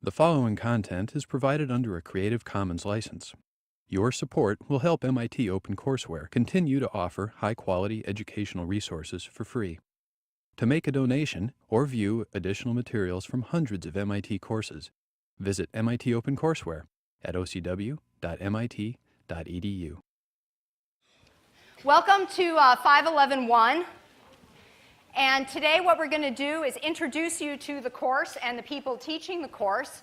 The following content is provided under a Creative Commons license. Your support will help MIT OpenCourseWare continue to offer high-quality educational resources for free. To make a donation or view additional materials from hundreds of MIT courses, visit MIT OpenCourseWare at ocw.mit.edu. Welcome to 511.1. And today what we're going to do is introduce you to the course and the people teaching the course.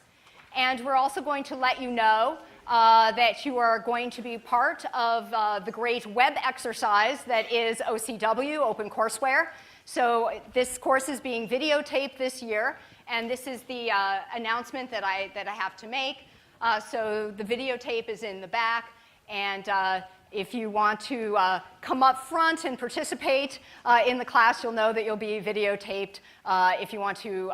And we're also going to let you know that you are going to be part of the great web exercise that is OCW, OpenCourseWare. So this course is being videotaped this year, and this is the announcement that I have to make. So the videotape is in the back, and if you want to come up front and participate in the class, you'll know that you'll be videotaped. If you want to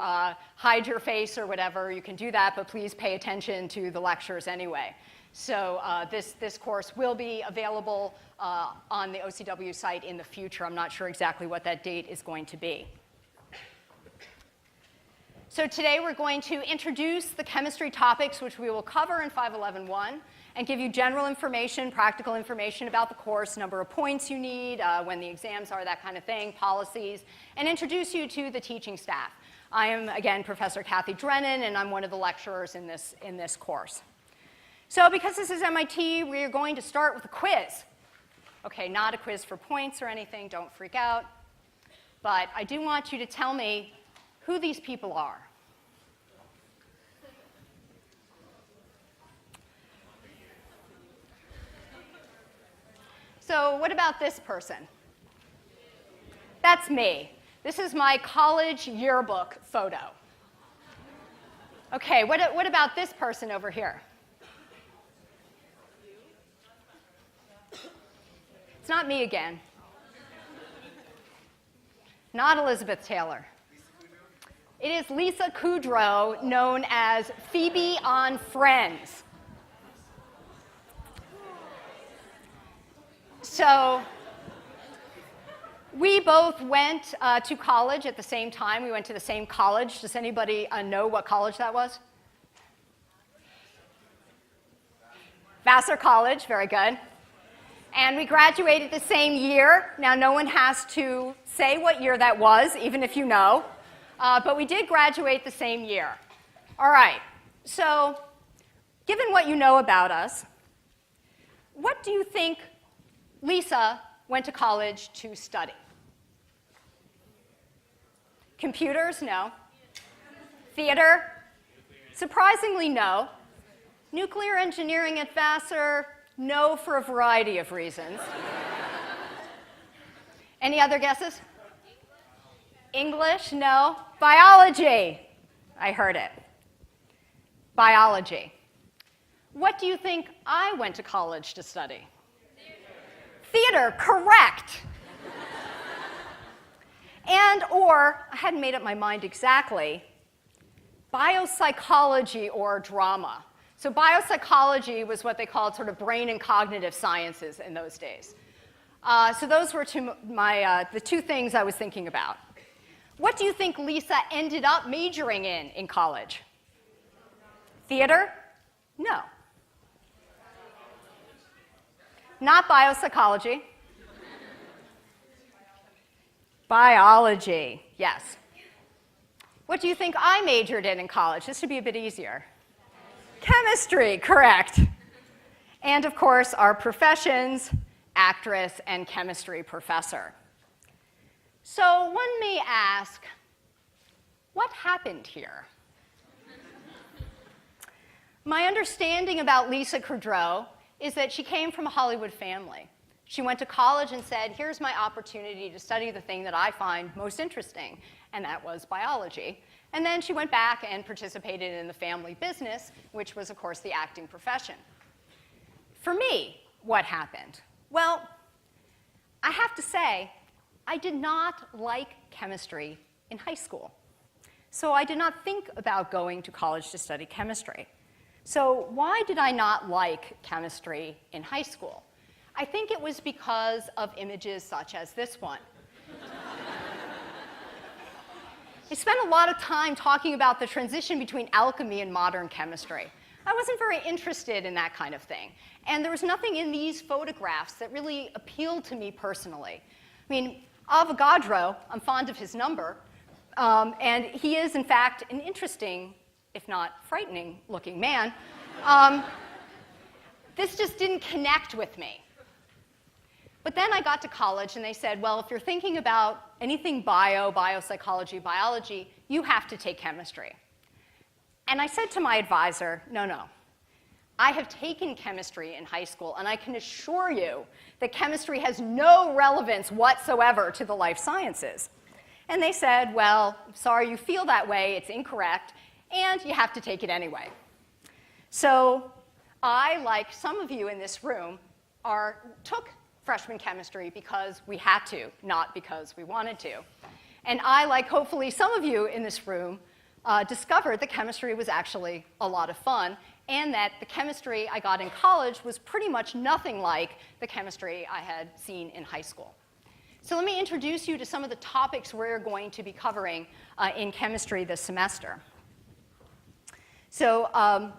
hide your face or whatever, you can do that, but please pay attention to the lectures anyway. So this course will be available on the OCW site in the future. I'm not sure exactly what that date is going to be. So today we're going to introduce the chemistry topics, which we will cover in 511.1, and give you general information, practical information about the course, number of points you need, when the exams are, that kind of thing, policies, and introduce you to the teaching staff. I am, again, Professor Kathy Drennan, and I'm one of the lecturers in this course. So because this is MIT, we're going to start with a quiz. Okay, not a quiz for points or anything, don't freak out. But I do want you to tell me who these people are. So what about this person? That's me. This is my college yearbook photo. Okay, what about this person over here? It's not me again. Not Elizabeth Taylor. It is Lisa Kudrow, known as Phoebe on Friends. So we both went to college at the same time. We went to the same college. Does anybody know what college that was? Vassar College, very good. And we graduated the same year. Now, no one has to say what year that was, even if you know. But we did graduate the same year. All right, so given what you know about us, what do you think Lisa went to college to study? Computers? No. Theater? Surprisingly, no. Nuclear engineering at Vassar? No, for a variety of reasons. Any other guesses? English? No. Biology? I heard it. Biology. What do you think I went to college to study? Theater, correct. And or, I hadn't made up my mind exactly, biopsychology or drama. So biopsychology was what they called sort of brain and cognitive sciences in those days. So those were the two things I was thinking about. What do you think Lisa ended up majoring in college? Theater? No. Not biopsychology. Biology, yes. What do you think I majored in college? This should be a bit easier. Chemistry, correct. And of course, our professions, actress and chemistry professor. So one may ask, what happened here? My understanding about Lisa Kudrow is that she came from a Hollywood family. She went to college and said, here's my opportunity to study the thing that I find most interesting, and that was biology. And then she went back and participated in the family business, which was, of course, the acting profession. For me, what happened? Well, I have to say, I did not like chemistry in high school. So I did not think about going to college to study chemistry. So why did I not like chemistry in high school? I think it was because of images such as this one. I spent a lot of time talking about the transition between alchemy and modern chemistry. I wasn't very interested in that kind of thing. And there was nothing in these photographs that really appealed to me personally. I mean, Avogadro, I'm fond of his number, and he is, in fact, an interesting, if not frightening-looking man. This just didn't connect with me. But then I got to college, and they said, well, if you're thinking about anything biopsychology, biology, you have to take chemistry. And I said to my advisor, no. I have taken chemistry in high school, and I can assure you that chemistry has no relevance whatsoever to the life sciences. And they said, well, sorry you feel that way, it's incorrect, and you have to take it anyway. So I, like some of you in this room, took freshman chemistry because we had to, not because we wanted to. And I, like hopefully some of you in this room, discovered that chemistry was actually a lot of fun, and that the chemistry I got in college was pretty much nothing like the chemistry I had seen in high school. So let me introduce you to some of the topics we're going to be covering in chemistry this semester. So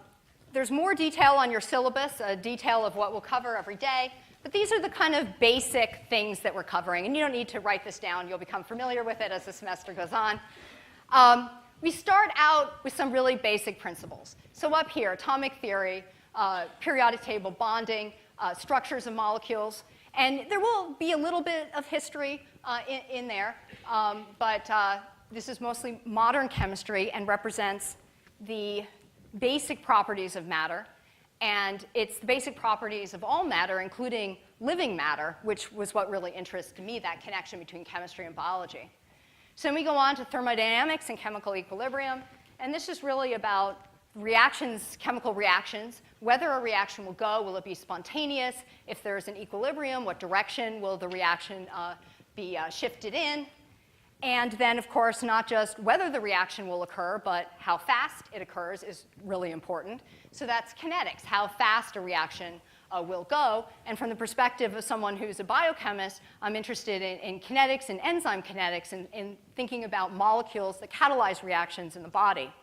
there's more detail on your syllabus, a detail of what we'll cover every day. But these are the kind of basic things that we're covering. And you don't need to write this down. You'll become familiar with it as the semester goes on. We start out with some really basic principles. So up here, atomic theory, periodic table bonding, structures of molecules. And there will be a little bit of history in there. But this is mostly modern chemistry and represents the basic properties of matter. And it's the basic properties of all matter, including living matter, which was what really interested me, that connection between chemistry and biology. So then we go on to thermodynamics and chemical equilibrium. And this is really about reactions, chemical reactions, whether a reaction will go, will it be spontaneous? If there's an equilibrium, what direction will the reaction be shifted in? And then, of course, not just whether the reaction will occur, but how fast it occurs is really important. So that's kinetics, how fast a reaction will go. And from the perspective of someone who's a biochemist, I'm interested in kinetics and enzyme kinetics and in thinking about molecules that catalyze reactions in the body.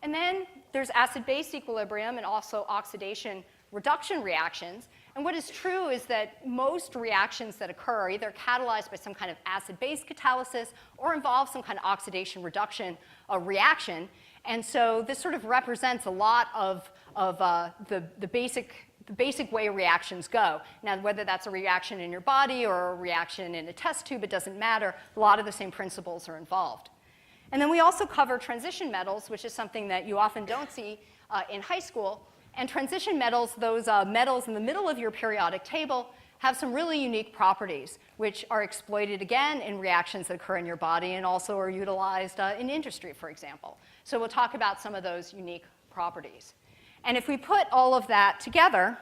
And then there's acid-base equilibrium and also oxidation-reduction reactions. And what is true is that most reactions that occur are either catalyzed by some kind of acid-base catalysis or involve some kind of oxidation-reduction reaction. And so this sort of represents a lot of the basic way reactions go. Now, whether that's a reaction in your body or a reaction in a test tube, it doesn't matter. A lot of the same principles are involved. And then we also cover transition metals, which is something that you often don't see in high school. And transition metals, those metals in the middle of your periodic table, have some really unique properties, which are exploited again in reactions that occur in your body and also are utilized in industry, for example. So we'll talk about some of those unique properties. And if we put all of that together,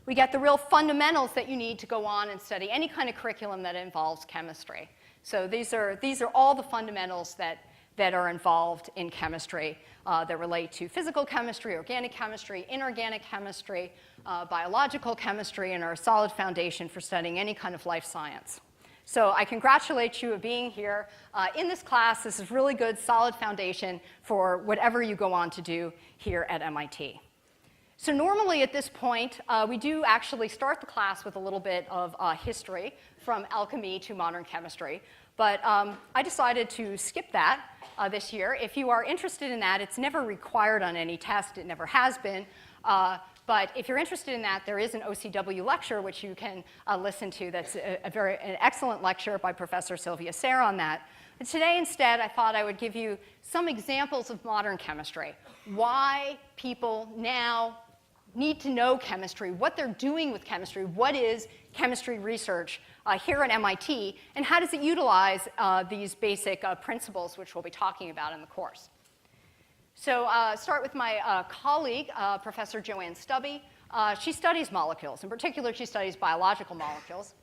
we get the real fundamentals that you need to go on and study any kind of curriculum that involves chemistry. So these are all the fundamentals that are involved in chemistry that relate to physical chemistry, organic chemistry, inorganic chemistry, biological chemistry, and are a solid foundation for studying any kind of life science. So I congratulate you on being here in this class. This is really good, solid foundation for whatever you go on to do here at MIT. So normally at this point, we do actually start the class with a little bit of history from alchemy to modern chemistry. But I decided to skip that this year. If you are interested in that, it's never required on any test. It never has been. But if you're interested in that, there is an OCW lecture which you can listen to. That's an excellent lecture by Professor Sylvia Sayre on that. But today, instead, I thought I would give you some examples of modern chemistry. Why people now need to know chemistry, what they're doing with chemistry, what is chemistry research here at MIT, and how does it utilize these basic principles which we'll be talking about in the course. So start with my colleague, Professor Joanne Stubbe. She studies molecules. In particular, she studies biological molecules.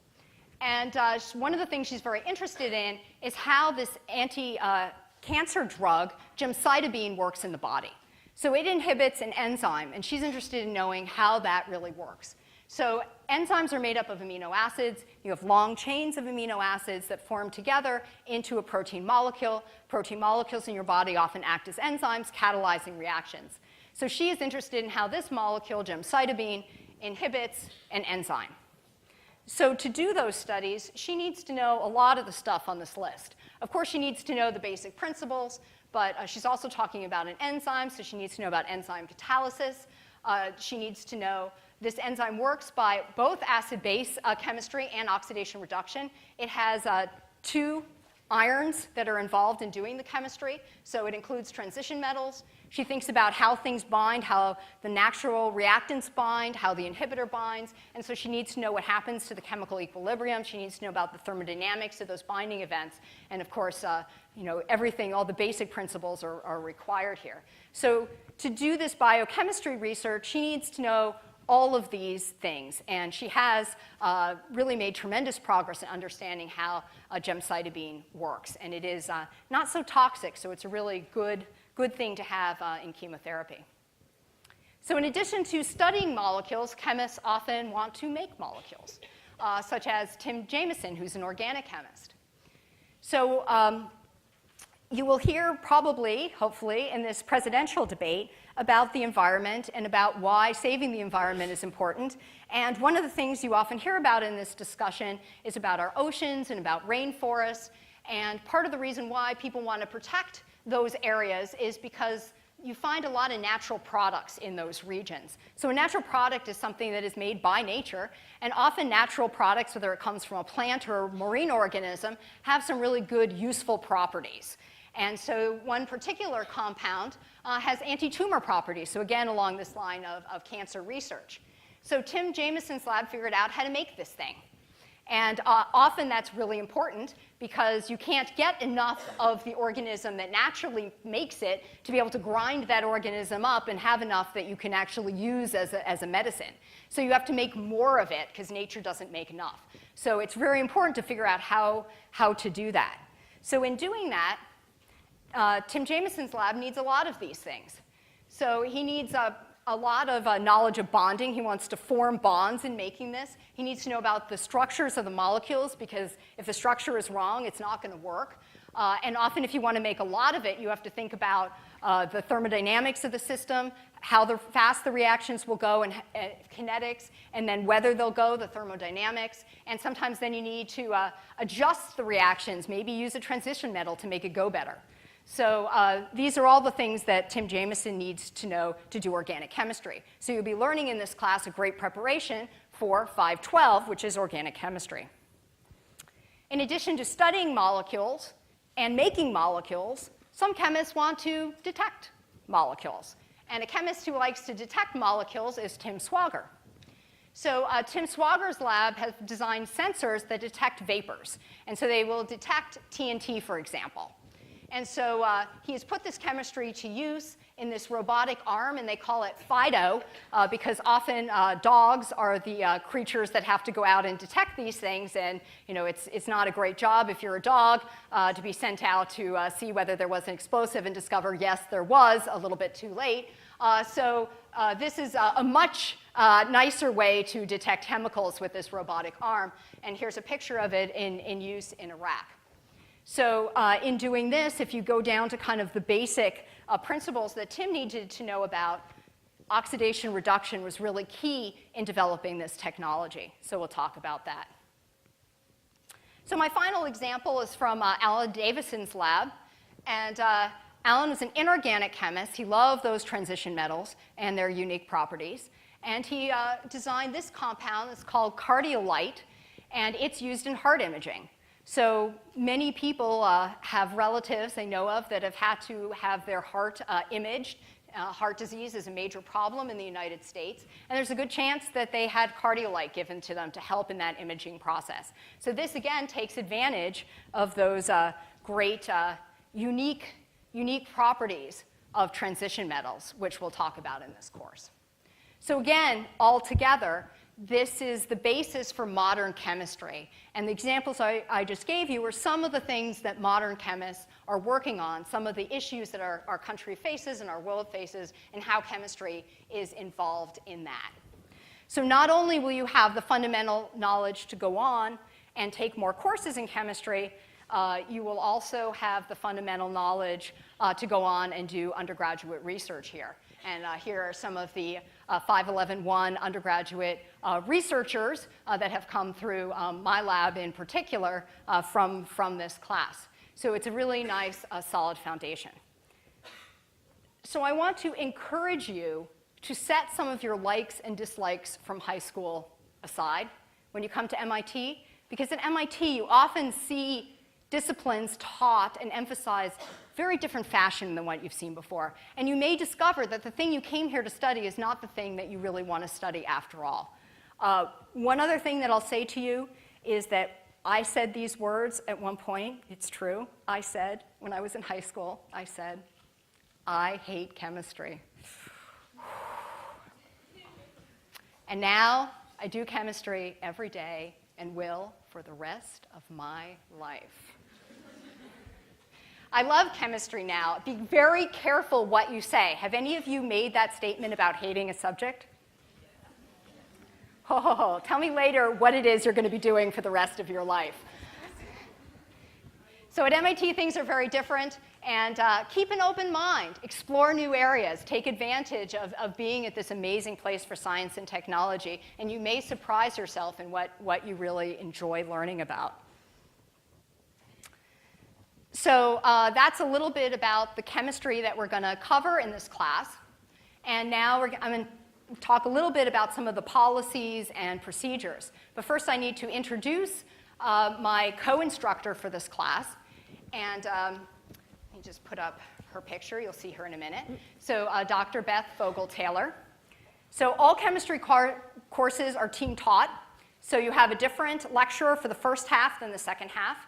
And one of the things she's very interested in is how this anti-cancer drug, gemcitabine, works in the body. So it inhibits an enzyme, and she's interested in knowing how that really works. So enzymes are made up of amino acids. You have long chains of amino acids that form together into a protein molecule. Protein molecules in your body often act as enzymes, catalyzing reactions. So she is interested in how this molecule, gemcitabine, inhibits an enzyme. So to do those studies, she needs to know a lot of the stuff on this list. Of course, she needs to know the basic principles, but she's also talking about an enzyme, so she needs to know about enzyme catalysis. She needs to know this enzyme works by both acid-base chemistry and oxidation reduction. It has 2 irons that are involved in doing the chemistry, so it includes transition metals. She thinks about how things bind, how the natural reactants bind, how the inhibitor binds, and so she needs to know what happens to the chemical equilibrium. She needs to know about the thermodynamics of those binding events, and of course, everything, all the basic principles are required here. So to do this biochemistry research, she needs to know all of these things, and she has really made tremendous progress in understanding how gemcitabine works, and it is not so toxic, so it's a really good thing to have in chemotherapy. So in addition to studying molecules, chemists often want to make molecules, such as Tim Jameson, who's an organic chemist. So you will hear probably, hopefully, in this presidential debate about the environment and about why saving the environment is important. And one of the things you often hear about in this discussion is about our oceans and about rainforests. And part of the reason why people want to protect those areas is because you find a lot of natural products in those regions. So a natural product is something that is made by nature, and often natural products, whether it comes from a plant or a marine organism, have some really good, useful properties. And so one particular compound has anti-tumor properties, so again, along this line of cancer research. So Tim Jameson's lab figured out how to make this thing. And often that's really important because you can't get enough of the organism that naturally makes it to be able to grind that organism up and have enough that you can actually use as a medicine. So you have to make more of it because nature doesn't make enough. So it's very important to figure out how to do that. So in doing that, Tim Jameson's lab needs a lot of these things. So he needs a lot of knowledge of bonding. He wants to form bonds in making this. He needs to know about the structures of the molecules because if the structure is wrong, it's not going to work. And often if you want to make a lot of it, you have to think about the thermodynamics of the system, how fast the reactions will go, and kinetics, and then whether they'll go, the thermodynamics. And sometimes then you need to adjust the reactions, maybe use a transition metal to make it go better. So these are all the things that Tim Jameson needs to know to do organic chemistry. So you'll be learning in this class a great preparation for 512, which is organic chemistry. In addition to studying molecules and making molecules, some chemists want to detect molecules. And a chemist who likes to detect molecules is Tim Swager. So Tim Swager's lab has designed sensors that detect vapors. And so they will detect TNT, for example. And so he has put this chemistry to use in this robotic arm, and they call it Fido because often dogs are the creatures that have to go out and detect these things, and it's not a great job if you're a dog to be sent out to see whether there was an explosive and discover, yes, there was, a little bit too late. So this is a much nicer way to detect chemicals with this robotic arm, and here's a picture of it in use in Iraq. So in doing this, if you go down to kind of the basic principles that Tim needed to know about, oxidation reduction was really key in developing this technology. So we'll talk about that. So my final example is from Alan Davison's lab. And Alan was an inorganic chemist. He loved those transition metals and their unique properties. And he designed this compound. It's called Cardiolite, and it's used in heart imaging. So many people have relatives they know of that have had to have their heart imaged. Heart disease is a major problem in the United States, and there's a good chance that they had Cardiolite given to them to help in that imaging process. So this, again, takes advantage of those great, unique properties of transition metals, which we'll talk about in this course. So again, all together, this is the basis for modern chemistry. And the examples I just gave you are some of the things that modern chemists are working on, some of the issues that our country faces and our world faces, and how chemistry is involved in that. So not only will you have the fundamental knowledge to go on and take more courses in chemistry, you will also have the fundamental knowledge to go on and do undergraduate research here. And here are some of the 511-1 undergraduate researchers that have come through my lab in particular from this class. So it's a really nice, solid foundation. So I want to encourage you to set some of your likes and dislikes from high school aside when you come to MIT, because at MIT you often see disciplines taught and emphasized very different fashion than what you've seen before. And you may discover that the thing you came here to study is not the thing that you really want to study after all. One other thing that I'll say to you is that I said these words at one point. It's true. I said, when I was in high school, I said, I hate chemistry. And now I do chemistry every day and will for the rest of my life. I love chemistry now. Be very careful what you say. Have any of you made that statement about hating a subject? Oh, tell me later what it is you're going to be doing for the rest of your life. So at MIT, things are very different. And keep an open mind. Explore new areas. Take advantage of being at this amazing place for science and technology. And you may surprise yourself in what you really enjoy learning about. So that's a little bit about the chemistry that we're going to cover in this class. And now I'm going to talk a little bit about some of the policies and procedures. But first, I need to introduce my co-instructor for this class. And let me just put up her picture. You'll see her in a minute. So Dr. Beth Vogel-Taylor. So all chemistry courses are team taught. So you have a different lecturer for the first half than the second half.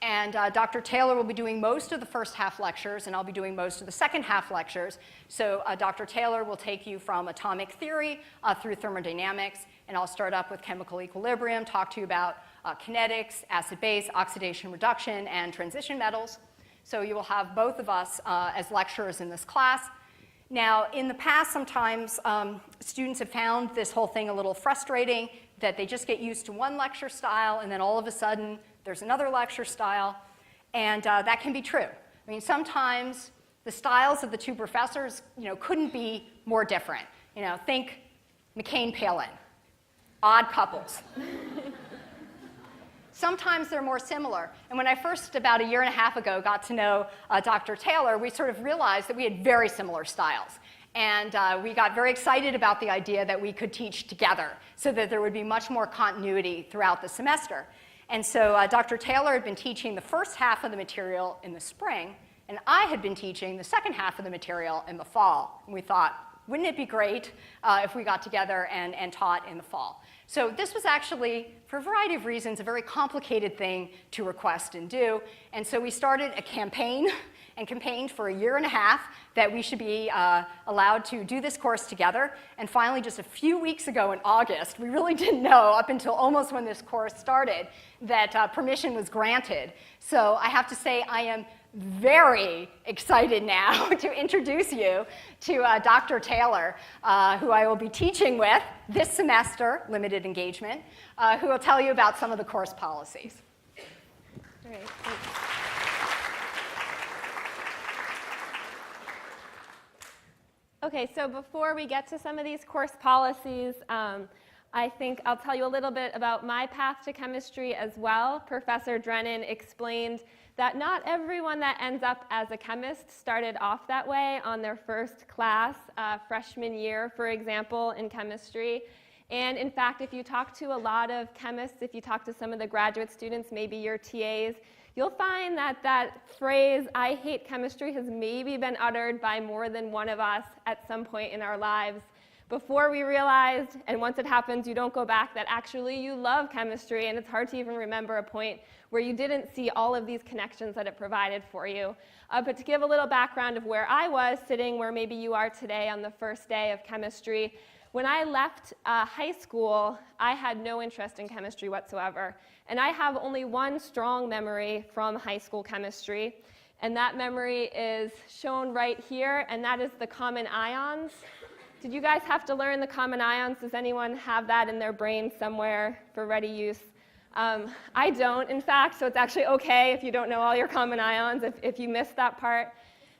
And Dr. Taylor will be doing most of the first half lectures, and I'll be doing most of the second half lectures. So Dr. Taylor will take you from atomic theory through thermodynamics, and I'll start up with chemical equilibrium, talk to you about kinetics, acid-base, oxidation reduction, and transition metals. So you will have both of us as lecturers in this class. Now, in the past, sometimes students have found this whole thing a little frustrating, that they just get used to one lecture style, and then all of a sudden, there's another lecture style, and that can be true. I mean, sometimes the styles of the two professors, couldn't be more different. Think McCain-Palin, odd couples. Sometimes they're more similar. And when I first, about a year and a half ago, got to know Dr. Taylor, we sort of realized that we had very similar styles. And we got very excited about the idea that we could teach together so that there would be much more continuity throughout the semester. And so Dr. Taylor had been teaching the first half of the material in the spring, and I had been teaching the second half of the material in the fall. And we thought, wouldn't it be great if we got together and taught in the fall? So this was actually, for a variety of reasons, a very complicated thing to request and do. And so we started a campaign and campaigned for a year and a half that we should be allowed to do this course together. And finally, just a few weeks ago in August, we really didn't know up until almost when this course started that permission was granted. So I have to say I am very excited now to introduce you to Dr. Taylor, who I will be teaching with this semester, limited engagement, who will tell you about some of the course policies. Great, thanks. Okay, so before we get to some of these course policies, I think I'll tell you a little bit about my path to chemistry as well. Professor Drennan explained that not everyone that ends up as a chemist started off that way on their first class, freshman year, for example, in chemistry. And in fact, if you talk to a lot of chemists, if you talk to some of the graduate students, maybe your TAs, you'll find that that phrase, I hate chemistry, has maybe been uttered by more than one of us at some point in our lives before we realized, and once it happens, you don't go back, that actually you love chemistry, and it's hard to even remember a point where you didn't see all of these connections that it provided for you. But to give a little background of where I was sitting, where maybe you are today on the first day of chemistry, when I left high school, I had no interest in chemistry whatsoever. And I have only one strong memory from high school chemistry, and that memory is shown right here, and that is the common ions. Did you guys have to learn the common ions? Does anyone have that in their brain somewhere for ready use? I don't, in fact, so it's actually okay if you don't know all your common ions, if you missed that part.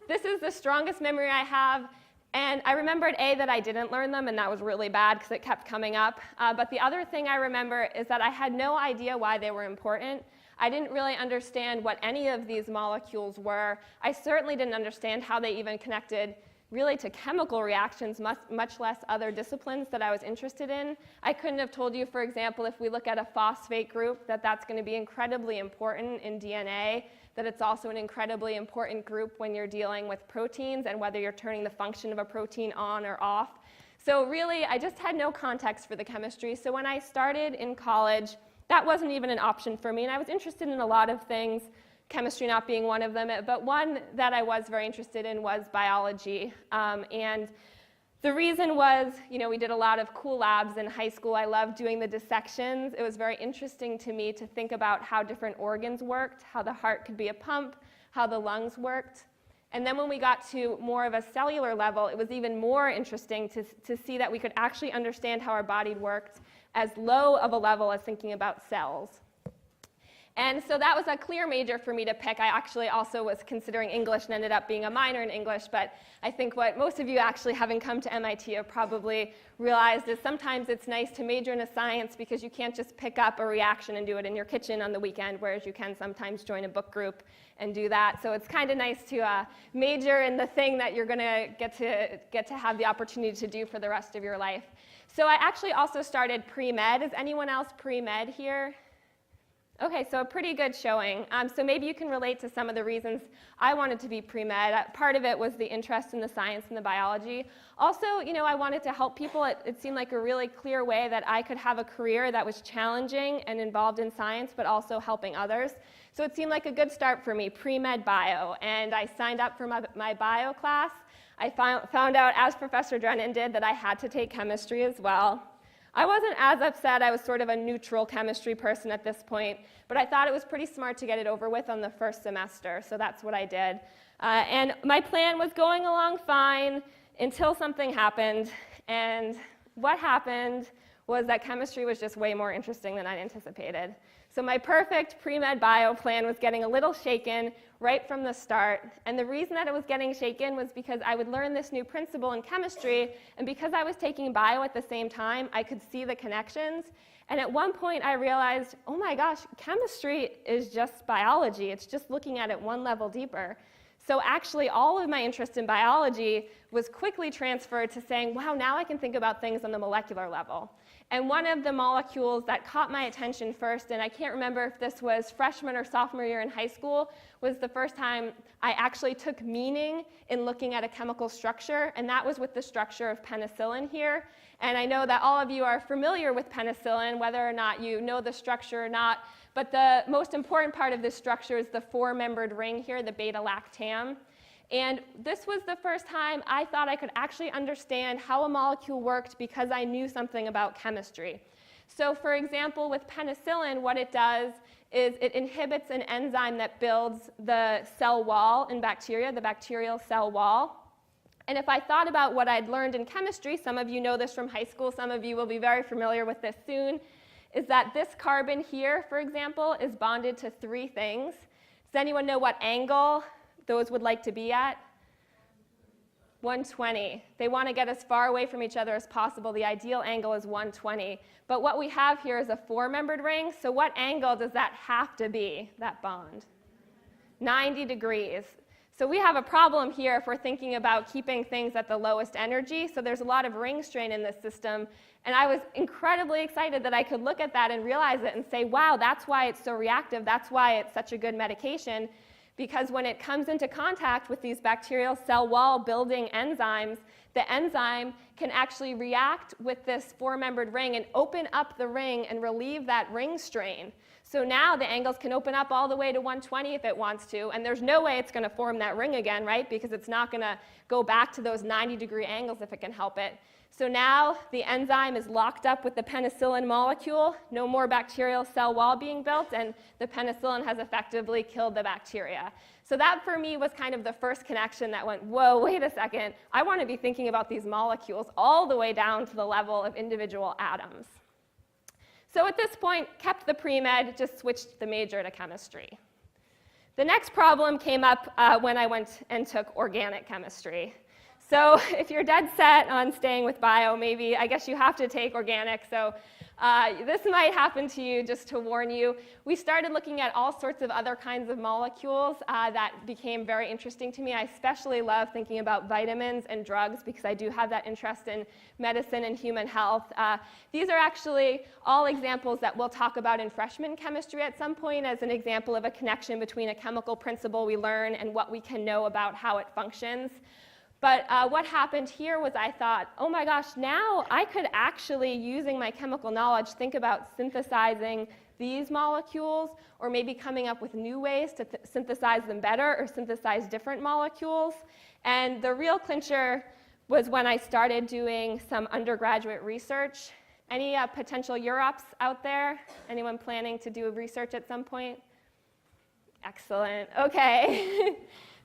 This is the strongest memory I have, and I remembered that I didn't learn them, and that was really bad because it kept coming up. But the other thing I remember is that I had no idea why they were important. I didn't really understand what any of these molecules were. I certainly didn't understand how they even connected really to chemical reactions, much less other disciplines that I was interested in. I couldn't have told you, for example, if we look at a phosphate group, that that's going to be incredibly important in DNA, that it's also an incredibly important group when you're dealing with proteins and whether you're turning the function of a protein on or off. So really, I just had no context for the chemistry. So when I started in college, that wasn't even an option for me, and I was interested in a lot of things, chemistry not being one of them, but one that I was very interested in was biology. And the reason was, we did a lot of cool labs in high school. I loved doing the dissections. It was very interesting to me to think about how different organs worked, how the heart could be a pump, how the lungs worked. And then when we got to more of a cellular level, it was even more interesting to see that we could actually understand how our body worked as low of a level as thinking about cells. And so that was a clear major for me to pick. I actually also was considering English and ended up being a minor in English, but I think what most of you actually having come to MIT have probably realized is sometimes it's nice to major in a science because you can't just pick up a reaction and do it in your kitchen on the weekend, whereas you can sometimes join a book group and do that. So it's kind of nice to major in the thing that you're going to get to have the opportunity to do for the rest of your life. So I actually also started pre-med. Is anyone else pre-med here? Okay, so a pretty good showing. So maybe you can relate to some of the reasons I wanted to be pre-med. Part of it was the interest in the science and the biology. Also, I wanted to help people. It seemed like a really clear way that I could have a career that was challenging and involved in science, but also helping others. So it seemed like a good start for me, pre-med bio. And I signed up for my bio class. I found out, as Professor Drennan did, that I had to take chemistry as well. I wasn't as upset. I was sort of a neutral chemistry person at this point, but I thought it was pretty smart to get it over with on the first semester, so that's what I did. And my plan was going along fine until something happened, and what happened was that chemistry was just way more interesting than I'd anticipated. So my perfect pre-med bio plan was getting a little shaken right from the start. And the reason that it was getting shaken was because I would learn this new principle in chemistry, and because I was taking bio at the same time, I could see the connections. And at one point I realized, oh my gosh, chemistry is just biology. It's just looking at it one level deeper. So actually all of my interest in biology was quickly transferred to saying, wow, now I can think about things on the molecular level. And one of the molecules that caught my attention first, and I can't remember if this was freshman or sophomore year in high school, was the first time I actually took meaning in looking at a chemical structure, and that was with the structure of penicillin here. And I know that all of you are familiar with penicillin, whether or not you know the structure or not, but the most important part of this structure is the four-membered ring here, the beta-lactam. And this was the first time I thought I could actually understand how a molecule worked because I knew something about chemistry. So for example, with penicillin, what it does is it inhibits an enzyme that builds the cell wall in bacteria, the bacterial cell wall. And if I thought about what I'd learned in chemistry, some of you know this from high school, some of you will be very familiar with this soon, is that this carbon here, for example, is bonded to three things. Does anyone know what angle those would like to be at? 120. They want to get as far away from each other as possible. The ideal angle is 120. But what we have here is a four-membered ring. So what angle does that have to be, that bond? 90 degrees. So we have a problem here if we're thinking about keeping things at the lowest energy. So there's a lot of ring strain in this system. And I was incredibly excited that I could look at that and realize it and say, wow, that's why it's so reactive. That's why it's such a good medication. Because when it comes into contact with these bacterial cell wall building enzymes, the enzyme can actually react with this four-membered ring and open up the ring and relieve that ring strain. So now the angles can open up all the way to 120 if it wants to, and there's no way it's going to form that ring again, right? Because it's not going to go back to those 90-degree angles if it can help it. So now the enzyme is locked up with the penicillin molecule, no more bacterial cell wall being built, and the penicillin has effectively killed the bacteria. So that for me was kind of the first connection that went, whoa, wait a second, I want to be thinking about these molecules all the way down to the level of individual atoms. So at this point, kept the pre-med, just switched the major to chemistry. The next problem came up when I went and took organic chemistry. So if you're dead set on staying with bio, maybe, I guess you have to take organic. So this might happen to you, just to warn you. We started looking at all sorts of other kinds of molecules that became very interesting to me. I especially love thinking about vitamins and drugs because I do have that interest in medicine and human health. These are actually all examples that we'll talk about in freshman chemistry at some point as an example of a connection between a chemical principle we learn and what we can know about how it functions. But what happened here was I thought, oh my gosh, now I could actually, using my chemical knowledge, think about synthesizing these molecules or maybe coming up with new ways to synthesize them better or synthesize different molecules. And the real clincher was when I started doing some undergraduate research. Any potential UROPs out there? Anyone planning to do research at some point? Excellent. Okay.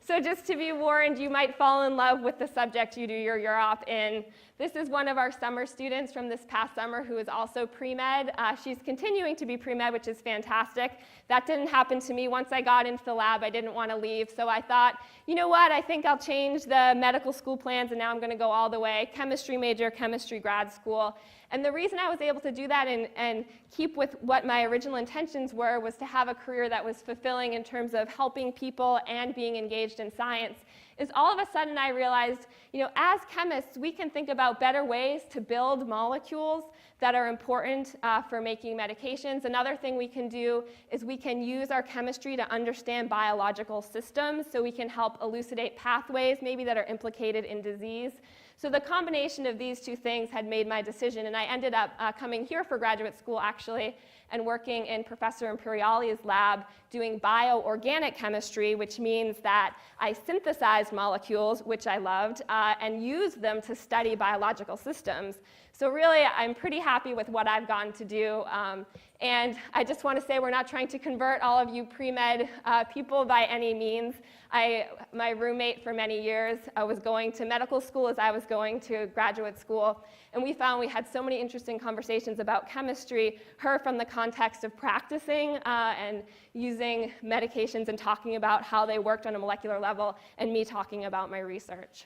So just to be warned, you might fall in love with the subject you do your UROP in. This is one of our summer students from this past summer who is also pre-med. She's continuing to be pre-med, which is fantastic. That didn't happen to me. Once I got into the lab, I didn't want to leave. So I thought, you know what, I think I'll change the medical school plans, and now I'm going to go all the way. Chemistry major, chemistry grad school. And the reason I was able to do that and keep with what my original intentions were was to have a career that was fulfilling in terms of helping people and being engaged in science, is all of a sudden I realized, you know, as chemists, we can think about better ways to build molecules that are important for making medications. Another thing we can do is we can use our chemistry to understand biological systems, so we can help elucidate pathways maybe that are implicated in disease. So the combination of these two things had made my decision, and I ended up coming here for graduate school, actually, and working in Professor Imperiali's lab doing bioorganic chemistry, which means that I synthesized molecules, which I loved, and used them to study biological systems. So really, I'm pretty happy with what I've gotten to do. And I just want to say we're not trying to convert all of you pre-med people by any means. My roommate for many years was going to medical school as I was going to graduate school. And we found we had so many interesting conversations about chemistry, her from the context of practicing and using medications and talking about how they worked on a molecular level, and me talking about my research.